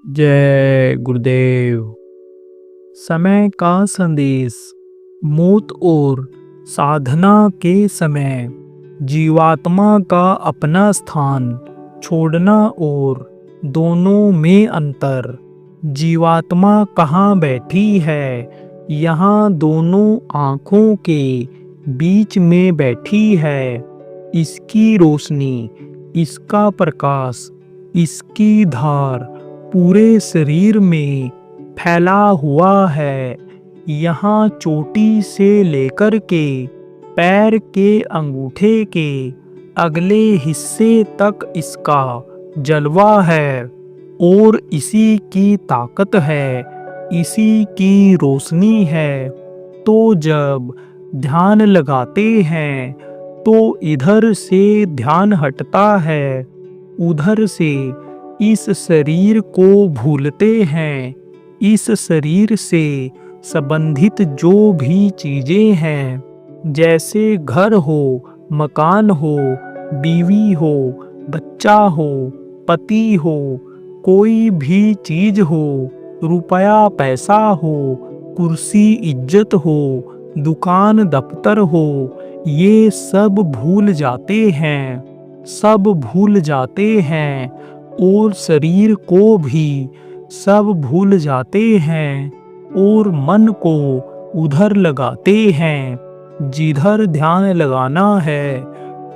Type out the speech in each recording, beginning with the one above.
जय गुरुदेव। समय का संदेश। मौत और साधना के समय जीवात्मा का अपना स्थान छोड़ना और दोनों में अंतर। जीवात्मा कहाँ बैठी है? यहाँ दोनों आँखों के बीच में बैठी है। इसकी रोशनी, इसका प्रकाश, इसकी धार पूरे शरीर में फैला हुआ है। यहाँ चोटी से लेकर के पैर के अंगूठे के अगले हिस्से तक इसका जलवा है और इसी की ताकत है, इसी की रोशनी है। तो जब ध्यान लगाते हैं तो इधर से ध्यान हटता है, उधर से इस शरीर को भूलते हैं। इस शरीर से संबंधित जो भी चीजें हैं, जैसे घर हो, मकान हो, बीवी हो, बच्चा हो, पति हो, कोई भी चीज हो, रुपया पैसा हो, कुर्सी इज्जत हो, दुकान दफ्तर हो, ये सब भूल जाते हैं, सब भूल जाते हैं। और शरीर को भी सब भूल जाते हैं और मन को उधर लगाते हैं जिधर ध्यान लगाना है।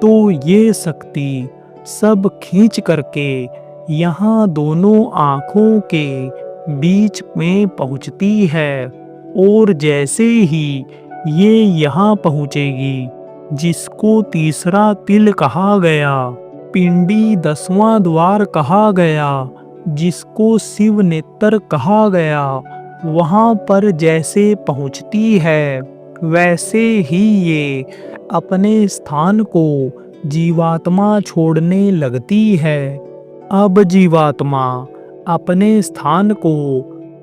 तो ये शक्ति सब खींच करके यहाँ दोनों आँखों के बीच में पहुँचती है। और जैसे ही ये यहाँ पहुँचेगी, जिसको तीसरा तिल कहा गया, पिंडी 10वां द्वार कहा गया, जिसको शिव नेत्र कहा गया, वहाँ पर जैसे पहुँचती है, वैसे ही ये अपने स्थान को जीवात्मा छोड़ने लगती है। अब जीवात्मा अपने स्थान को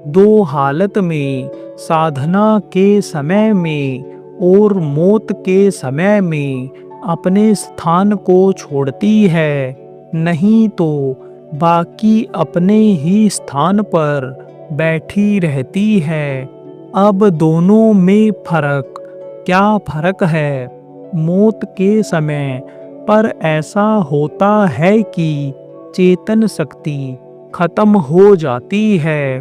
दो हालत में, साधना के समय में और मौत के समय में अपने स्थान को छोड़ती है, नहीं तो बाकी अपने ही स्थान पर बैठी रहती है। अब दोनों में फर्क क्या फर्क है? मौत के समय पर ऐसा होता है कि चेतन शक्ति खत्म हो जाती है,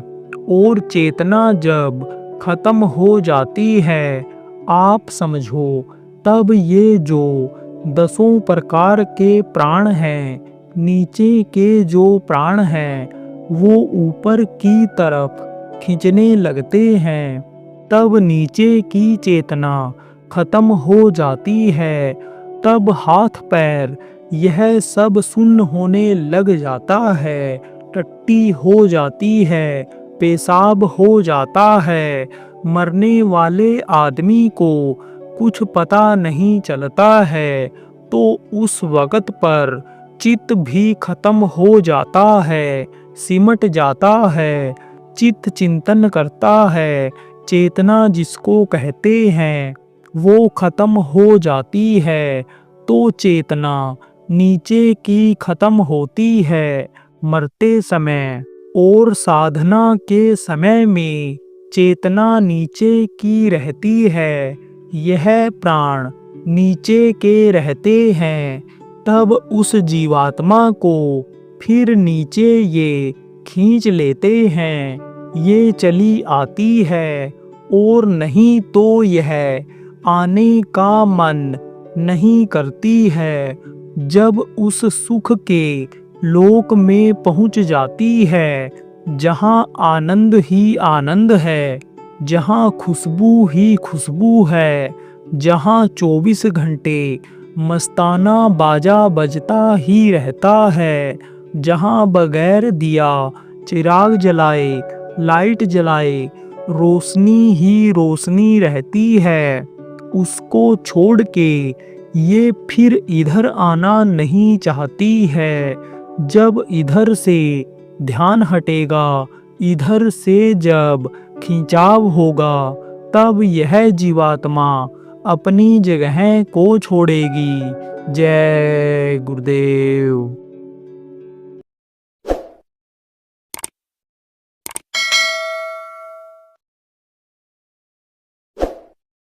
और चेतना जब खत्म हो जाती है, आप समझो तब ये जो 10 प्रकार के प्राण हैं, नीचे के जो प्राण हैं, वो ऊपर की तरफ खींचने लगते हैं। तब नीचे की चेतना खत्म हो जाती है। तब हाथ पैर यह सब सुन्न होने लग जाता है, टट्टी हो जाती है, पेशाब हो जाता है। मरने वाले आदमी को कुछ पता नहीं चलता है, तो उस वक़्त पर चित्त भी खत्म हो जाता है, सिमट जाता है। चित्त चिंतन करता है, चेतना जिसको कहते हैं, वो खत्म हो जाती है। तो चेतना नीचे की खत्म होती है मरते समय, और साधना के समय में चेतना नीचे की रहती है। यह प्राण नीचे के रहते हैं। तब उस जीवात्मा को फिर नीचे ये खींच लेते हैं, ये चली आती है। और नहीं तो यह आने का मन नहीं करती है। जब उस सुख के लोक में पहुँच जाती है, जहाँ आनंद ही आनंद है, जहाँ खुशबू ही खुशबू है, जहाँ 24 घंटे मस्ताना बाजा बजता ही रहता है, जहाँ बगैर दिया चिराग जलाए, लाइट जलाए, रोशनी ही रोशनी रहती है, उसको छोड़ के ये फिर इधर आना नहीं चाहती है। जब इधर से ध्यान हटेगा, इधर से जब खिंचाव होगा, तब यह जीवात्मा अपनी जगह को छोड़ेगी। जय गुरुदेव।